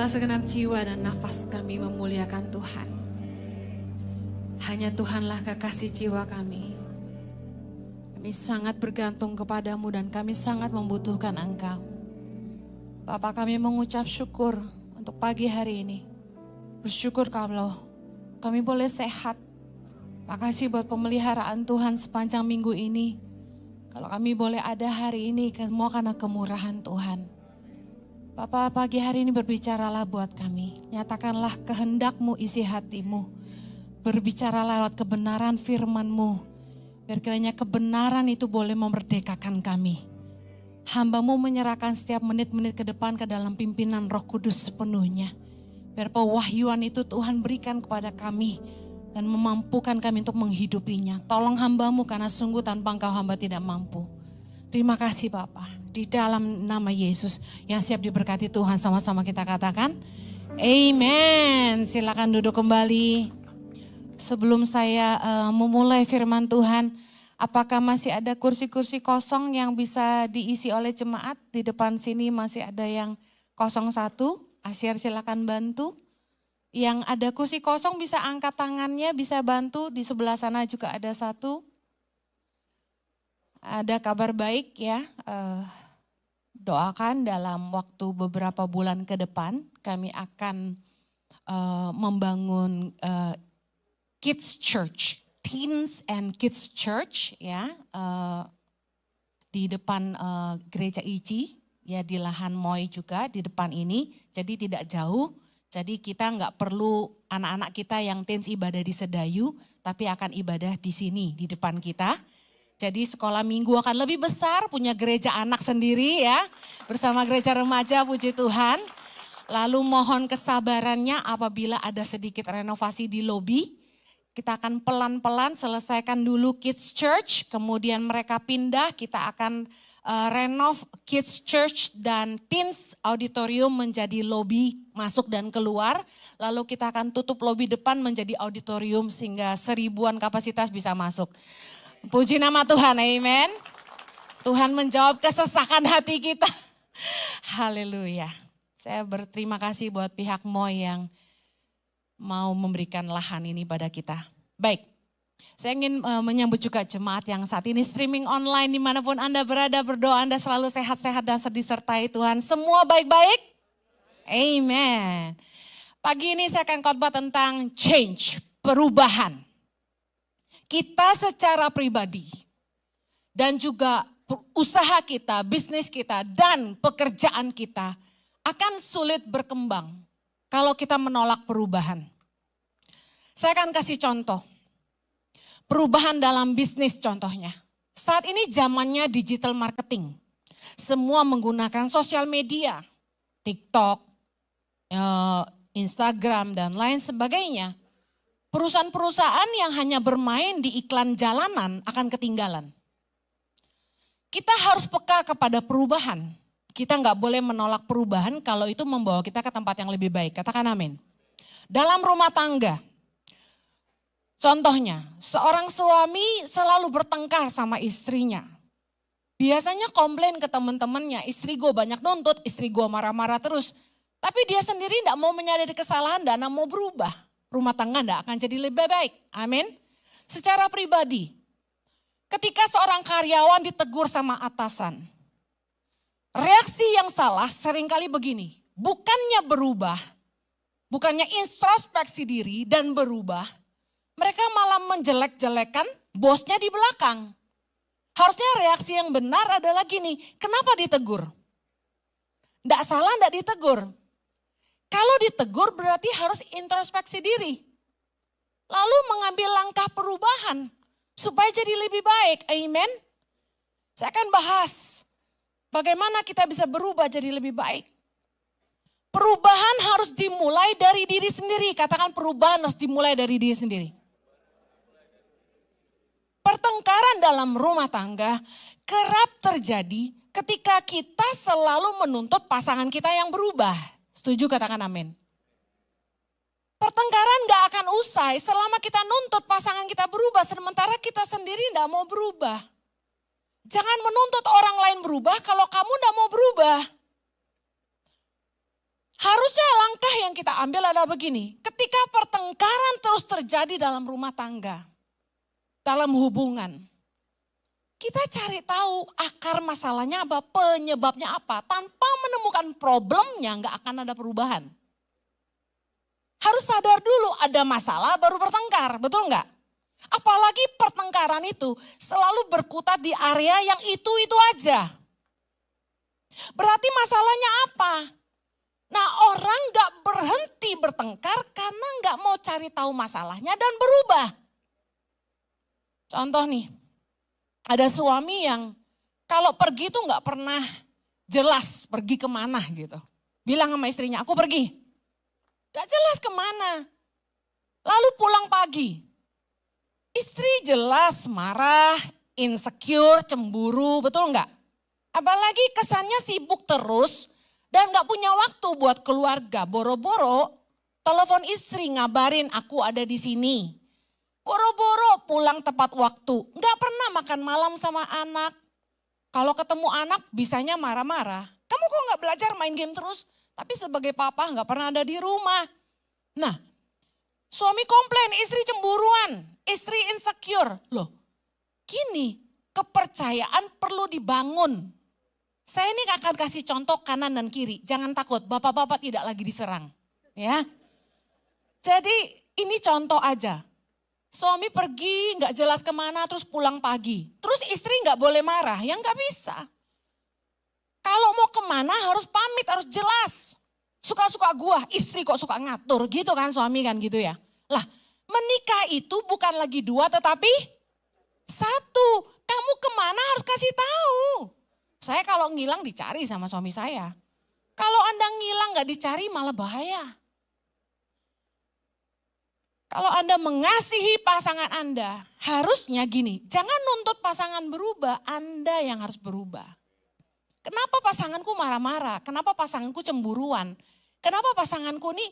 segenap jiwa dan nafas kami memuliakan Tuhan. Hanya Tuhanlah kekasih jiwa kami. Kami sangat bergantung kepadamu dan kami sangat membutuhkan Engkau. Bapa, kami mengucap syukur untuk pagi hari ini. Bersyukur kalau kami boleh sehat. Makasih buat pemeliharaan Tuhan sepanjang minggu ini. Kalau kami boleh ada hari ini, semua karena kemurahan Tuhan. Bapak, pagi hari ini berbicaralah buat kami. Nyatakanlah kehendak-Mu isi hatimu. Berbicaralah lewat kebenaran firman-Mu. Biar kiranya kebenaran itu boleh memerdekakan kami. Hamba-Mu menyerahkan setiap menit-menit ke depan ke dalam pimpinan Roh Kudus sepenuhnya. Biar pewahyuan itu Tuhan berikan kepada kami. Dan memampukan kami untuk menghidupinya. Tolong hamba-Mu karena sungguh tanpa Engkau hamba tidak mampu. Terima kasih Bapak. Di dalam nama Yesus yang siap diberkati Tuhan, sama-sama kita katakan amen. Silakan duduk kembali. Sebelum saya memulai firman Tuhan, apakah masih ada kursi-kursi kosong yang bisa diisi oleh jemaat? Di depan sini masih ada yang 01. Asyar silakan bantu. Yang ada kursi kosong bisa angkat tangannya, bisa bantu. Di sebelah sana juga ada satu. Ada kabar baik ya, doakan dalam waktu beberapa bulan ke depan kami akan membangun Kids Church, Teens and Kids Church ya, di depan gereja ICI ya, di lahan Moy juga di depan ini, jadi tidak jauh. Jadi kita nggak perlu anak-anak kita yang teens ibadah di Sedayu, tapi akan ibadah di sini di depan kita. Jadi sekolah minggu akan lebih besar, punya gereja anak sendiri ya. Bersama gereja remaja, puji Tuhan. Lalu mohon kesabarannya apabila ada sedikit renovasi di lobi. Kita akan pelan-pelan selesaikan dulu Kids Church, kemudian mereka pindah, kita akan renov Kids Church dan Teens Auditorium menjadi lobi masuk dan keluar. Lalu kita akan tutup lobi depan menjadi auditorium sehingga 1000-an kapasitas bisa masuk. Puji nama Tuhan, amen. Tuhan menjawab kesesakan hati kita. Haleluya. Saya berterima kasih buat pihak Moy yang mau memberikan lahan ini pada kita. Baik, saya ingin menyambut juga jemaat yang saat ini streaming online dimanapun Anda berada, berdoa Anda selalu sehat-sehat dan disertai Tuhan. Semua baik-baik? Amen. Pagi ini saya akan khotbah tentang change, perubahan. Kita secara pribadi dan juga usaha kita, bisnis kita dan pekerjaan kita akan sulit berkembang kalau kita menolak perubahan. Saya akan kasih contoh. Perubahan dalam bisnis contohnya. Saat ini zamannya digital marketing. Semua menggunakan sosial media, TikTok, Instagram dan lain sebagainya. Perusahaan-perusahaan yang hanya bermain di iklan jalanan akan ketinggalan. Kita harus peka kepada perubahan. Kita nggak boleh menolak perubahan kalau itu membawa kita ke tempat yang lebih baik. Katakan amin. Dalam rumah tangga, contohnya seorang suami selalu bertengkar sama istrinya. Biasanya komplain ke teman-temannya, istri gue banyak nuntut, istri gue marah-marah terus. Tapi dia sendiri nggak mau menyadari kesalahan dan nggak mau berubah. Rumah tangga tidak akan jadi lebih baik. Amin. Secara pribadi, ketika seorang karyawan ditegur sama atasan, reaksi yang salah seringkali begini, bukannya berubah, bukannya introspeksi diri dan berubah, mereka malah menjelek-jelekan bosnya di belakang. Harusnya reaksi yang benar adalah gini, kenapa ditegur? Tidak salah, tidak ditegur. Kalau ditegur berarti harus introspeksi diri. Lalu mengambil langkah perubahan supaya jadi lebih baik. Amen. Saya akan bahas bagaimana kita bisa berubah jadi lebih baik. Perubahan harus dimulai dari diri sendiri. Katakan perubahan harus dimulai dari diri sendiri. Pertengkaran dalam rumah tangga kerap terjadi ketika kita selalu menuntut pasangan kita yang berubah. Setuju, katakan amin. Pertengkaran gak akan usai selama kita nuntut pasangan kita berubah, sementara kita sendiri gak mau berubah. Jangan menuntut orang lain berubah kalau kamu gak mau berubah. Harusnya langkah yang kita ambil adalah begini. Ketika pertengkaran terus terjadi dalam rumah tangga, dalam hubungan, kita cari tahu akar masalahnya apa, penyebabnya apa. Tanpa menemukan problemnya nggak akan ada perubahan. Harus sadar dulu ada masalah baru bertengkar, betul nggak? Apalagi pertengkaran itu selalu berkutat di area yang itu aja. Berarti masalahnya apa? Nah, orang nggak berhenti bertengkar karena nggak mau cari tahu masalahnya dan berubah. Contoh nih, ada suami yang kalau pergi tuh nggak pernah jelas pergi kemana gitu. Bilang sama istrinya, aku pergi. Gak jelas kemana. Lalu pulang pagi. Istri jelas marah, insecure, cemburu, betul nggak? Apalagi kesannya sibuk terus dan gak punya waktu buat keluarga. Boro-boro telepon istri ngabarin aku ada di sini. Boro-boro pulang tepat waktu. Gak pernah makan malam sama anak. Kalau ketemu anak bisanya marah-marah. Kamu kok gak belajar main game terus? Tapi sebagai papa gak pernah ada di rumah. Nah, suami komplain, istri cemburuan, istri insecure. Loh, gini, kepercayaan perlu dibangun. Saya ini akan kasih contoh kanan dan kiri. Jangan takut, bapak-bapak tidak lagi diserang. Ya. Jadi ini contoh aja. Suami pergi nggak jelas kemana terus pulang pagi. Terus istri nggak boleh marah, ya nggak bisa. Kalau mau kemana harus pamit, harus jelas. Suka-suka gua, istri kok suka ngatur gitu kan suami kan gitu ya. Lah menikah itu bukan lagi dua tetapi satu. Kamu kemana harus kasih tahu. Saya kalau ngilang dicari sama suami saya. Kalau Anda ngilang gak dicari malah bahaya. Kalau Anda mengasihi pasangan Anda, harusnya gini, jangan nuntut pasangan berubah, Anda yang harus berubah. Kenapa pasanganku marah-marah? Kenapa pasanganku cemburuan? Kenapa pasanganku nih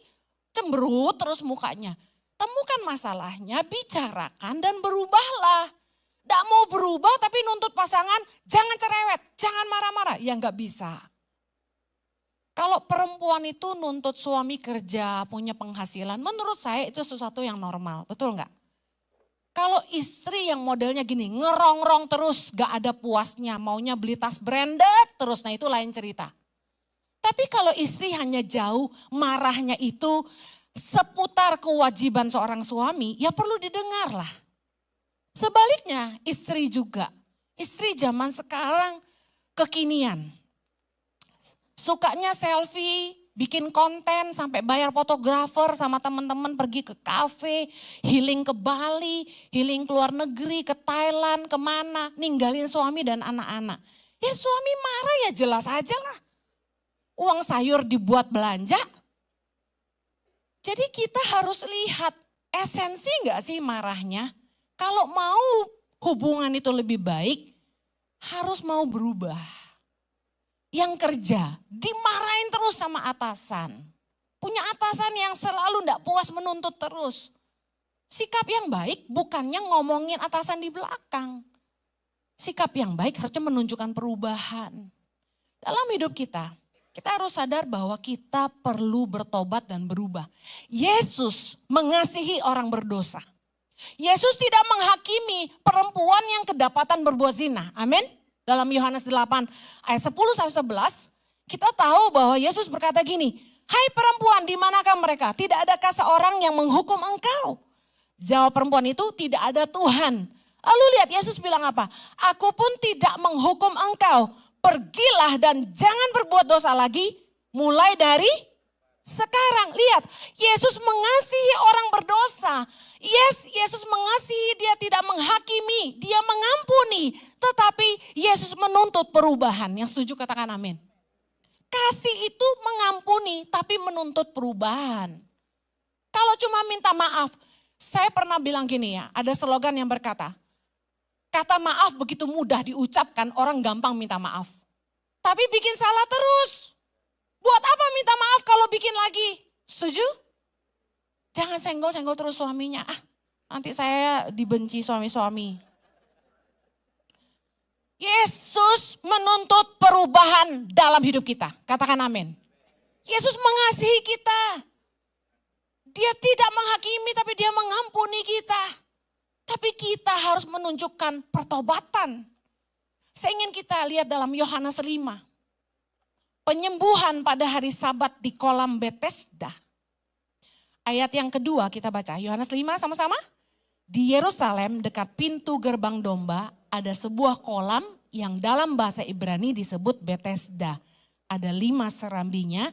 cemberut terus mukanya? Temukan masalahnya, bicarakan dan berubahlah. Nggak mau berubah tapi nuntut pasangan, jangan cerewet, jangan marah-marah. Ya nggak bisa. Kalau perempuan itu nuntut suami kerja, punya penghasilan, menurut saya itu sesuatu yang normal, betul nggak? Kalau istri yang modelnya gini, ngerongrong terus, gak ada puasnya, maunya beli tas branded terus, nah itu lain cerita. Tapi kalau istri hanya jauh, marahnya itu seputar kewajiban seorang suami, ya perlu didengar lah. Sebaliknya istri juga, istri zaman sekarang kekinian. Sukanya selfie, bikin konten sampai bayar fotografer sama teman-teman pergi ke kafe, healing ke Bali, healing ke luar negeri, ke Thailand, kemana, ninggalin suami dan anak-anak. Ya suami marah ya jelas aja lah. Uang sayur dibuat belanja. Jadi kita harus lihat esensi gak sih marahnya. Kalau mau hubungan itu lebih baik, harus mau berubah. Yang kerja, dimarahin terus sama atasan. Punya atasan yang selalu tidak puas menuntut terus. Sikap yang baik bukannya ngomongin atasan di belakang. Sikap yang baik harusnya menunjukkan perubahan. Dalam hidup kita harus sadar bahwa kita perlu bertobat dan berubah. Yesus mengasihi orang berdosa. Yesus tidak menghakimi perempuan yang kedapatan berbuat zina. Amin. Dalam Yohanes 8 ayat 10-11 kita tahu bahwa Yesus berkata gini, hai perempuan di manakah mereka? Tidak adakah seorang yang menghukum engkau? Jawab perempuan itu, tidak ada Tuhan. Lalu lihat Yesus bilang apa? Aku pun tidak menghukum engkau. Pergilah dan jangan berbuat dosa lagi mulai dari sekarang. Lihat, Yesus mengasihi orang berdosa. Yes, Yesus mengasihi, dia tidak menghakimi, dia mengampuni. Tetapi Yesus menuntut perubahan. Yang setuju katakan amin. Kasih itu mengampuni tapi menuntut perubahan. Kalau cuma minta maaf, saya pernah bilang gini ya, ada slogan yang berkata, kata maaf begitu mudah diucapkan, orang gampang minta maaf. Tapi bikin salah terus. Buat apa minta maaf kalau bikin lagi? Setuju? Jangan senggol-senggol terus suaminya. Nanti saya dibenci suami-suami. Yesus menuntut perubahan dalam hidup kita. Katakan amin. Yesus mengasihi kita. Dia tidak menghakimi tapi dia mengampuni kita. Tapi kita harus menunjukkan pertobatan. Saya ingin kita lihat dalam Yohanes 5. Penyembuhan pada hari Sabat di kolam Betesda. Ayat yang kedua kita baca, Yohanes 5 sama-sama. Di Yerusalem dekat pintu gerbang domba ada sebuah kolam yang dalam bahasa Ibrani disebut Betesda. Ada 5 serambinya,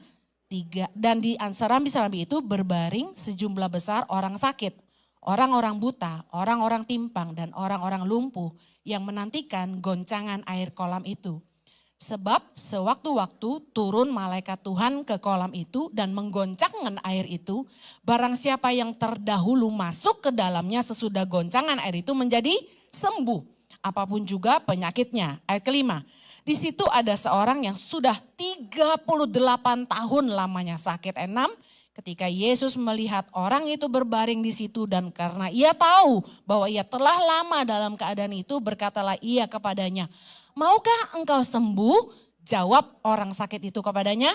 dan di serambi-serambi itu berbaring sejumlah besar orang sakit. Orang-orang buta, orang-orang timpang dan orang-orang lumpuh yang menantikan goncangan air kolam itu. Sebab sewaktu-waktu turun malaikat Tuhan ke kolam itu dan menggoncangkan air itu. Barang siapa yang terdahulu masuk ke dalamnya sesudah goncangan air itu menjadi sembuh. Apapun juga penyakitnya. Ayat kelima. Di situ ada seorang yang sudah 38 tahun lamanya sakit. Ayat 6. Ketika Yesus melihat orang itu berbaring di situ dan karena ia tahu bahwa ia telah lama dalam keadaan itu, berkatalah ia kepadanya, "Maukah engkau sembuh?" Jawab orang sakit itu kepadanya,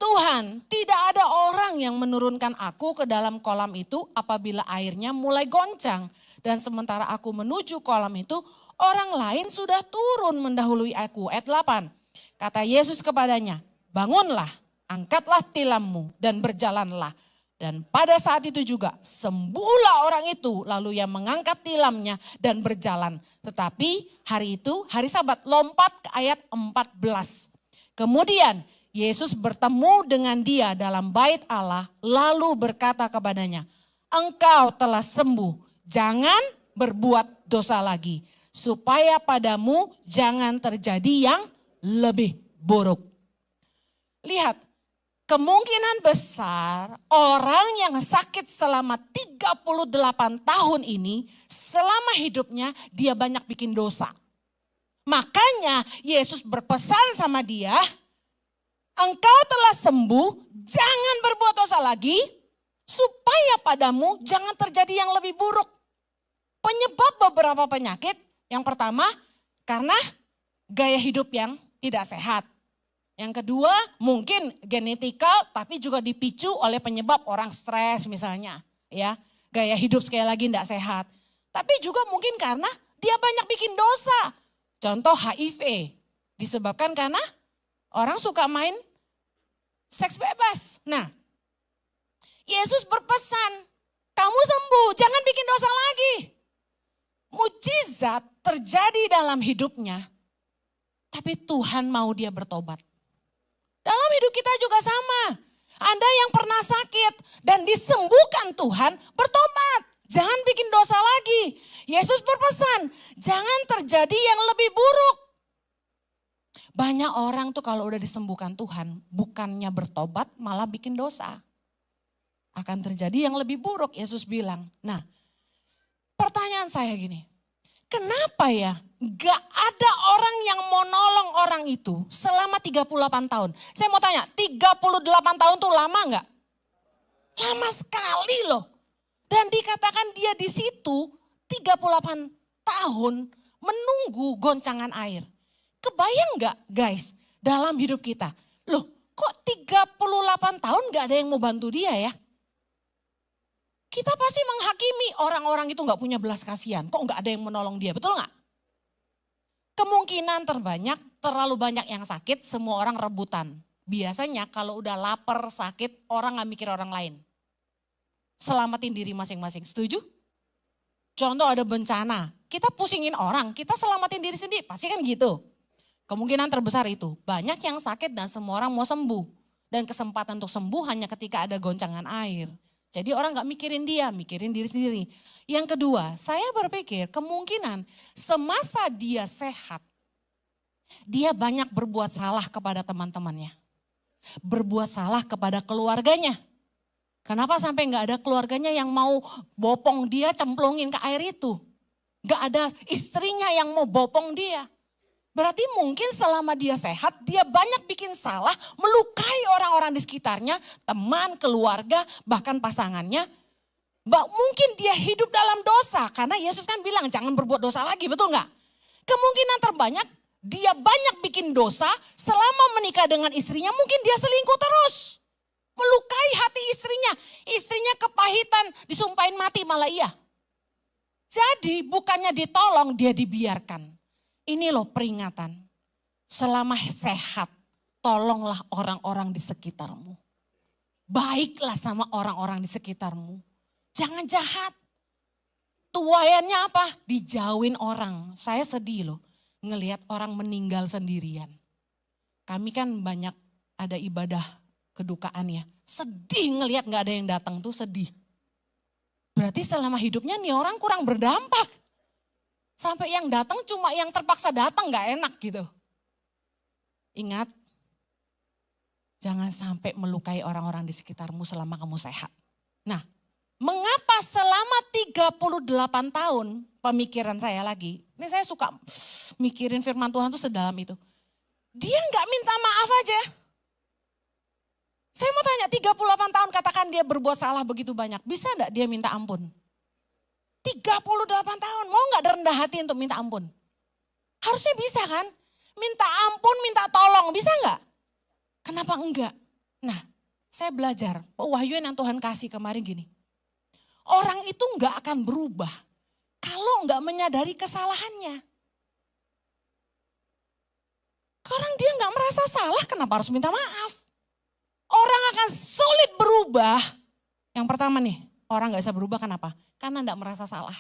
"Tuhan, tidak ada orang yang menurunkan aku ke dalam kolam itu apabila airnya mulai goncang. Dan sementara aku menuju kolam itu, orang lain sudah turun mendahului aku." Ayat 8, kata Yesus kepadanya, "Bangunlah, angkatlah tilammu dan berjalanlah." Dan pada saat itu juga sembuhlah orang itu, lalu ia mengangkat tilamnya dan berjalan. Tetapi hari itu, hari Sabat, lompat ke ayat 14. Kemudian Yesus bertemu dengan dia dalam bait Allah, lalu berkata kepadanya, "Engkau telah sembuh, jangan berbuat dosa lagi, supaya padamu jangan terjadi yang lebih buruk." Lihat, kemungkinan besar orang yang sakit selama 38 tahun ini, selama hidupnya dia banyak bikin dosa. Makanya Yesus berpesan sama dia, "Engkau telah sembuh, jangan berbuat dosa lagi, supaya padamu jangan terjadi yang lebih buruk." Penyebab beberapa penyakit, yang pertama karena gaya hidup yang tidak sehat. Yang kedua mungkin genetikal tapi juga dipicu oleh penyebab orang stres misalnya. Ya, gaya hidup sekali lagi tidak sehat. Tapi juga mungkin karena dia banyak bikin dosa. Contoh HIV disebabkan karena orang suka main seks bebas. Nah, Yesus berpesan, kamu sembuh, jangan bikin dosa lagi. Mujizat terjadi dalam hidupnya, tapi Tuhan mau dia bertobat. Dalam hidup kita juga sama. Anda yang pernah sakit dan disembuhkan Tuhan, bertobat. Jangan bikin dosa lagi. Yesus berpesan, jangan terjadi yang lebih buruk. Banyak orang tuh kalau udah disembuhkan Tuhan, bukannya bertobat malah bikin dosa. Akan terjadi yang lebih buruk, Yesus bilang. Nah, pertanyaan saya gini, kenapa ya gak ada orang yang mau nolong orang itu selama 38 tahun? Saya mau tanya, 38 tahun tuh lama gak? Lama sekali loh. Dan dikatakan dia di situ 38 tahun menunggu goncangan air. Kebayang gak guys dalam hidup kita? Loh kok 38 tahun gak ada yang mau bantu dia ya? Kita pasti menghakimi orang-orang itu gak punya belas kasihan. Kok gak ada yang menolong dia, betul gak? Kemungkinan terbanyak, terlalu banyak yang sakit, semua orang rebutan. Biasanya kalau udah lapar, sakit, orang gak mikir orang lain. Selamatin diri masing-masing, setuju? Contoh ada bencana, kita pusingin orang, kita selamatin diri sendiri, pasti kan gitu. Kemungkinan terbesar itu, banyak yang sakit dan semua orang mau sembuh. Dan kesempatan untuk sembuh hanya ketika ada goncangan air. Jadi orang gak mikirin dia, mikirin diri sendiri. Yang kedua, saya berpikir kemungkinan semasa dia sehat, dia banyak berbuat salah kepada teman-temannya. Berbuat salah kepada keluarganya. Kenapa sampai gak ada keluarganya yang mau bopong dia, cemplungin ke air itu? Gak ada istrinya yang mau bopong dia. Berarti mungkin selama dia sehat, dia banyak bikin salah, melukai orang-orang di sekitarnya, teman, keluarga, bahkan pasangannya. Mungkin dia hidup dalam dosa, karena Yesus kan bilang jangan berbuat dosa lagi, betul gak? Kemungkinan terbanyak dia banyak bikin dosa selama menikah dengan istrinya, mungkin dia selingkuh terus. Melukai hati istrinya. Istrinya kepahitan, disumpahin mati malah iya. Jadi bukannya ditolong, dia dibiarkan. Ini loh peringatan. Selama sehat, tolonglah orang-orang di sekitarmu. Baiklah sama orang-orang di sekitarmu. Jangan jahat. Tuayannya apa? Dijauhin orang. Saya sedih loh ngelihat orang meninggal sendirian. Kami kan banyak ada ibadah kedukaan ya. Sedih ngelihat gak ada yang datang tuh sedih. Berarti selama hidupnya nih orang kurang berdampak. Sampai yang datang cuma yang terpaksa datang gak enak gitu. Ingat, jangan sampai melukai orang-orang di sekitarmu selama kamu sehat. Nah, mengapa selama 38 tahun pemikiran saya lagi. Ini saya suka mikirin firman Tuhan tuh sedalam itu. Dia gak minta maaf aja. Saya mau tanya 38 tahun katakan dia berbuat salah begitu banyak. Bisa enggak dia minta ampun? 38 tahun mau enggak rendah hati untuk minta ampun? Harusnya bisa kan? Minta ampun, minta tolong, bisa enggak? Kenapa enggak? Nah, saya belajar pewahyuan yang Tuhan kasih kemarin gini. Orang itu enggak akan berubah kalau enggak menyadari kesalahannya. Orang dia enggak merasa salah, kenapa harus minta maaf? Orang akan sulit berubah. Yang pertama nih, orang gak bisa berubah kenapa? Karena enggak merasa salah.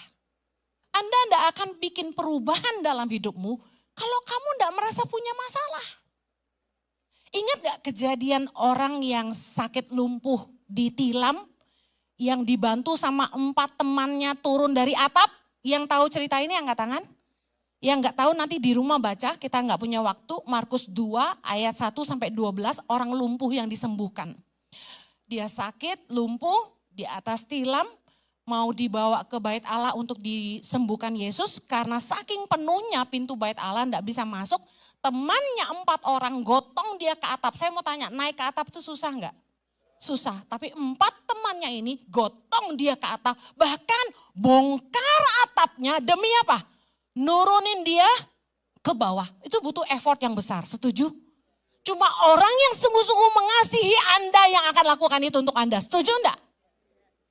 Anda enggak akan bikin perubahan dalam hidupmu kalau kamu enggak merasa punya masalah. Ingat gak kejadian orang yang sakit lumpuh ditilam, yang dibantu sama 4 temannya turun dari atap? Yang tahu cerita ini angkat tangan? Yang gak tahu nanti di rumah baca, kita gak punya waktu. Markus 2 ayat 1 sampai 12 orang lumpuh yang disembuhkan. Dia sakit, lumpuh, di atas tilam, mau dibawa ke bait Allah untuk disembuhkan Yesus. Karena saking penuhnya pintu bait Allah gak bisa masuk. Temannya 4 orang gotong dia ke atap. Saya mau tanya, naik ke atap itu susah gak? Susah, tapi 4 temannya ini gotong dia ke atap. Bahkan bongkar atapnya demi apa? Nurunin dia ke bawah. Itu butuh effort yang besar, setuju? Cuma orang yang sungguh-sungguh mengasihi Anda yang akan lakukan itu untuk Anda, setuju enggak?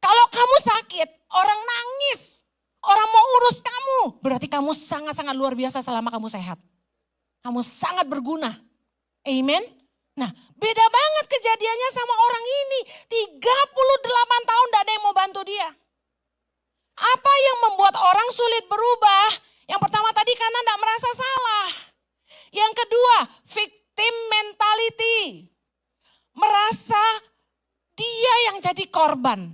Kalau kamu sakit, orang nangis, orang mau urus kamu, berarti kamu sangat-sangat luar biasa selama kamu sehat. Kamu sangat berguna, amen? Nah beda banget kejadiannya sama orang ini, 38 tahun gak ada yang mau bantu dia. Apa yang membuat orang sulit berubah? Yang pertama tadi karena enggak merasa salah. Yang kedua, victim mentality. Merasa dia yang jadi korban.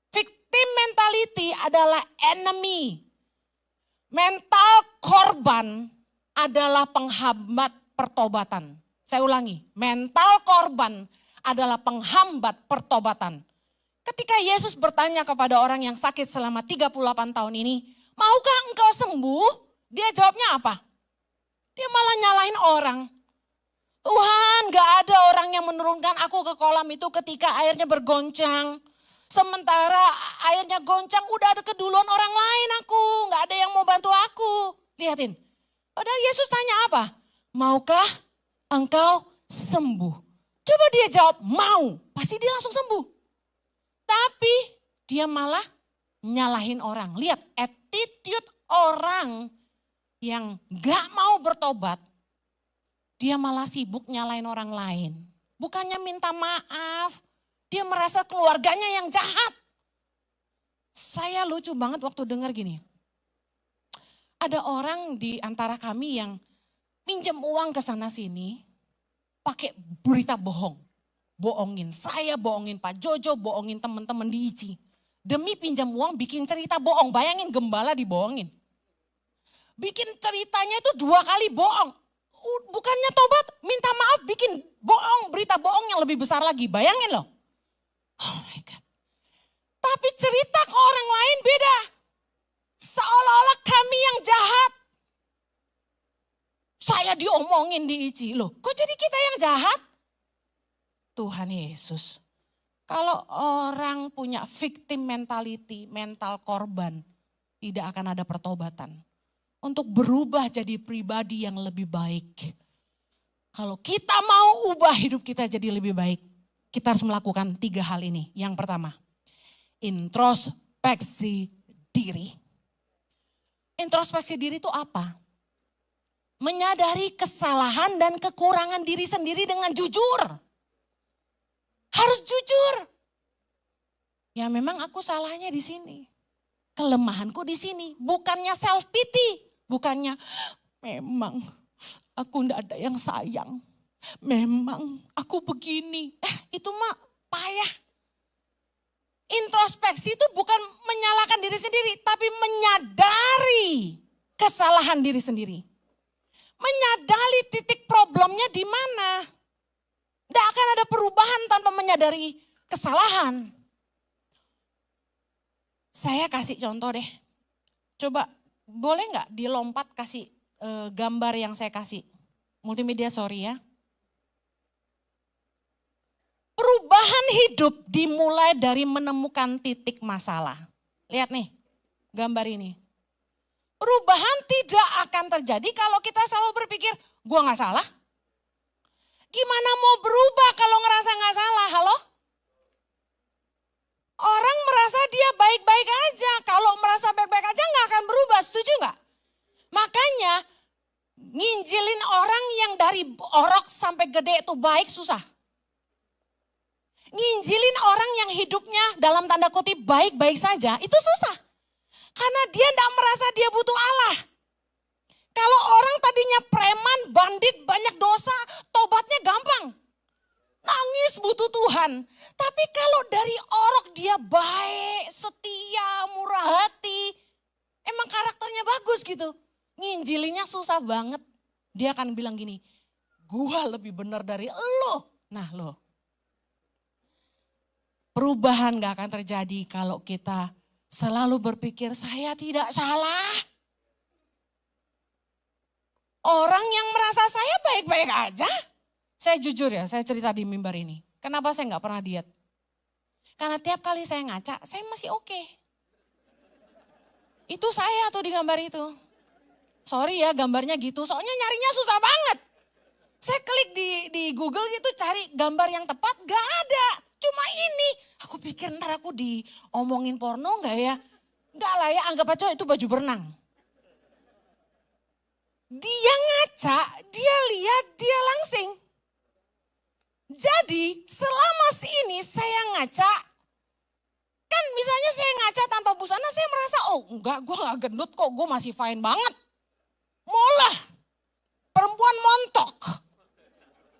Victim mentality adalah enemy. Mental korban adalah penghambat pertobatan. Saya ulangi, mental korban adalah penghambat pertobatan. Ketika Yesus bertanya kepada orang yang sakit selama 38 tahun ini, maukah engkau sembuh? Dia jawabnya apa? Dia malah nyalahin orang. Tuhan, gak ada orang yang menurunkan aku ke kolam itu ketika airnya bergoncang. Sementara airnya goncang udah ada keduluan orang lain aku. Gak ada yang mau bantu aku. Lihatin. Padahal Yesus tanya apa? Maukah engkau sembuh? Coba dia jawab mau. Pasti dia langsung sembuh. Tapi dia malah nyalahin orang. Lihat attitude orang yang gak mau bertobat. Dia malah sibuk nyalahin orang lain. Bukannya minta maaf. Dia merasa keluarganya yang jahat. Saya lucu banget waktu dengar gini. Ada orang di antara kami yang pinjam uang ke sana sini. Pakai berita bohong. Bohongin saya, bohongin Pak Jojo, bohongin teman-teman di ICI. Demi pinjam uang bikin cerita bohong. Bayangin gembala dibohongin. Bikin ceritanya itu 2 kali bohong. Bukannya tobat, minta maaf bikin bohong. Berita bohong yang lebih besar lagi. Bayangin loh. Oh my God. Tapi cerita ke orang lain beda. Seolah-olah kami yang jahat. Saya diomongin di ICI loh. Kok jadi kita yang jahat? Tuhan Yesus. Kalau orang punya victim mentality, mental korban, tidak akan ada pertobatan. Untuk berubah jadi pribadi yang lebih baik. Kalau kita mau ubah hidup kita jadi lebih baik, kita harus melakukan 3 hal ini. Yang pertama, introspeksi diri. Introspeksi diri itu apa? Menyadari kesalahan dan kekurangan diri sendiri dengan jujur. Harus jujur. Ya memang aku salahnya di sini. Kelemahanku di sini. Bukannya self pity. Bukannya memang aku enggak ada yang sayang. Memang aku begini. Itu mah payah. Introspeksi itu bukan menyalahkan diri sendiri. Tapi menyadari kesalahan diri sendiri. Menyadari titik problemnya di mana. Tidak akan ada perubahan tanpa menyadari kesalahan. Saya kasih contoh deh. Coba boleh nggak dilompat kasih gambar yang saya kasih. Multimedia sorry ya. Perubahan hidup dimulai dari menemukan titik masalah. Lihat nih gambar ini. Perubahan tidak akan terjadi kalau kita selalu berpikir, gua nggak salah. Gimana mau berubah kalau ngerasa nggak salah, halo? Orang merasa dia baik-baik aja, kalau merasa baik-baik aja nggak akan berubah, setuju nggak? Makanya nginjilin orang yang dari orok sampai gede itu baik susah. Nginjilin orang yang hidupnya dalam tanda kutip baik-baik saja, itu susah. Karena dia tidak merasa dia butuh Allah. Kalau orang tadinya preman, bandit, banyak dosa, tobatnya gampang. Nangis butuh Tuhan. Tapi kalau dari orok dia baik, setia, murah hati. Emang karakternya bagus gitu. Nginjilinnya susah banget. Dia akan bilang gini, gua lebih benar dari lo. Nah lo. Perubahan gak akan terjadi kalau kita selalu berpikir saya tidak salah. Orang yang merasa saya baik-baik aja. Saya jujur ya, saya cerita di mimbar ini. Kenapa saya gak pernah diet? Karena tiap kali saya ngaca, saya masih oke. Itu saya tuh di gambar itu. Sorry ya gambarnya gitu, soalnya nyarinya susah banget. Saya klik di Google gitu cari gambar yang tepat, gak ada. Cuma ini, aku pikir ntar aku diomongin porno gak ya? Enggak lah ya, anggap aja itu baju berenang. Dia ngaca, dia lihat, dia langsing. Jadi selama ini saya ngaca, kan misalnya saya ngaca tanpa busana saya merasa oh enggak gue gak gendut kok, gue masih fine banget. Molah, perempuan montok.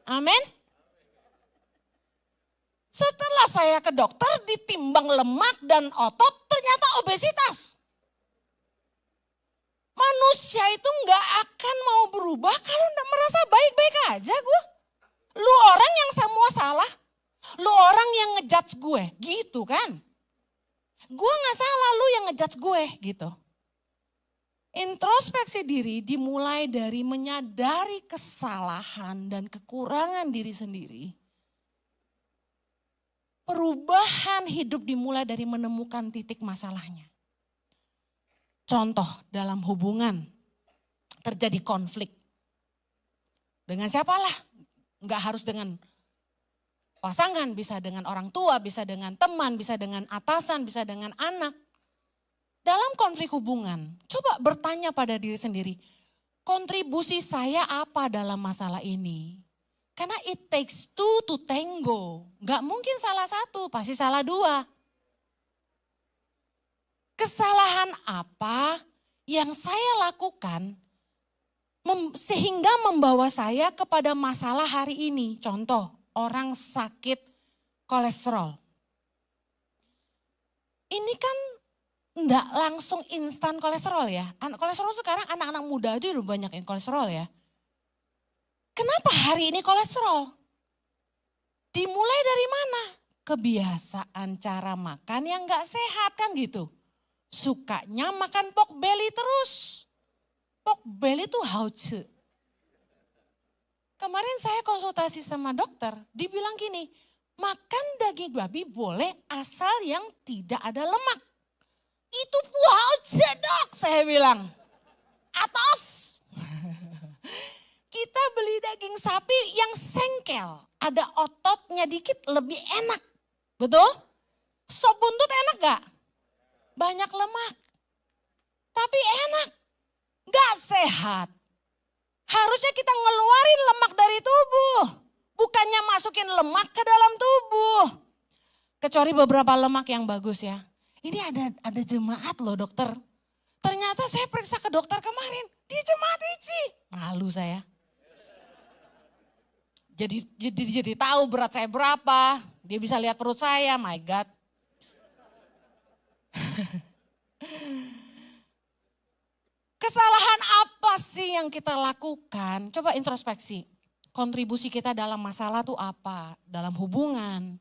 Amin. Setelah saya ke dokter ditimbang lemak dan otot ternyata obesitas. Manusia itu gak akan mau berubah kalau gak merasa baik-baik aja gue. Lu orang yang semua salah, lu orang yang ngejudge gue, gitu kan. Gue gak salah, lu yang ngejudge gue, gitu. Introspeksi diri dimulai dari menyadari kesalahan dan kekurangan diri sendiri. Perubahan hidup dimulai dari menemukan titik masalahnya. Contoh dalam hubungan terjadi konflik. Dengan siapalah? Enggak harus dengan pasangan, bisa dengan orang tua, bisa dengan teman, bisa dengan atasan, bisa dengan anak. Dalam konflik hubungan, coba bertanya pada diri sendiri, kontribusi saya apa dalam masalah ini? Karena it takes two to tango. Enggak mungkin salah satu, pasti salah dua. Kesalahan apa yang saya lakukan sehingga membawa saya kepada masalah hari ini. Contoh, orang sakit kolesterol. Ini kan enggak langsung instan kolesterol ya. Kolesterol sekarang anak-anak muda aja udah banyak yang kolesterol ya. Kenapa hari ini kolesterol? Dimulai dari mana? Kebiasaan cara makan yang enggak sehat kan gitu. Sukanya makan pork belly terus. Pork belly itu hauce. Kemarin saya konsultasi sama dokter, dibilang gini, makan daging babi boleh asal yang tidak ada lemak. Itu hauce dok, saya bilang. Atos. Kita beli daging sapi yang sengkel, ada ototnya dikit lebih enak. Betul? Sop buntut enak gak? Banyak lemak. Tapi enak. Gak sehat. Harusnya kita ngeluarin lemak dari tubuh. Bukannya masukin lemak ke dalam tubuh. Kecuali beberapa lemak yang bagus ya. Ini ada jemaat loh dokter. Ternyata saya periksa ke dokter kemarin. Dia jemaat ICI. Malu saya. Jadi tahu berat saya berapa. Dia bisa lihat perut saya. My God. Kesalahan apa sih yang kita lakukan? Coba introspeksi. Kontribusi kita dalam masalah itu apa? Dalam hubungan.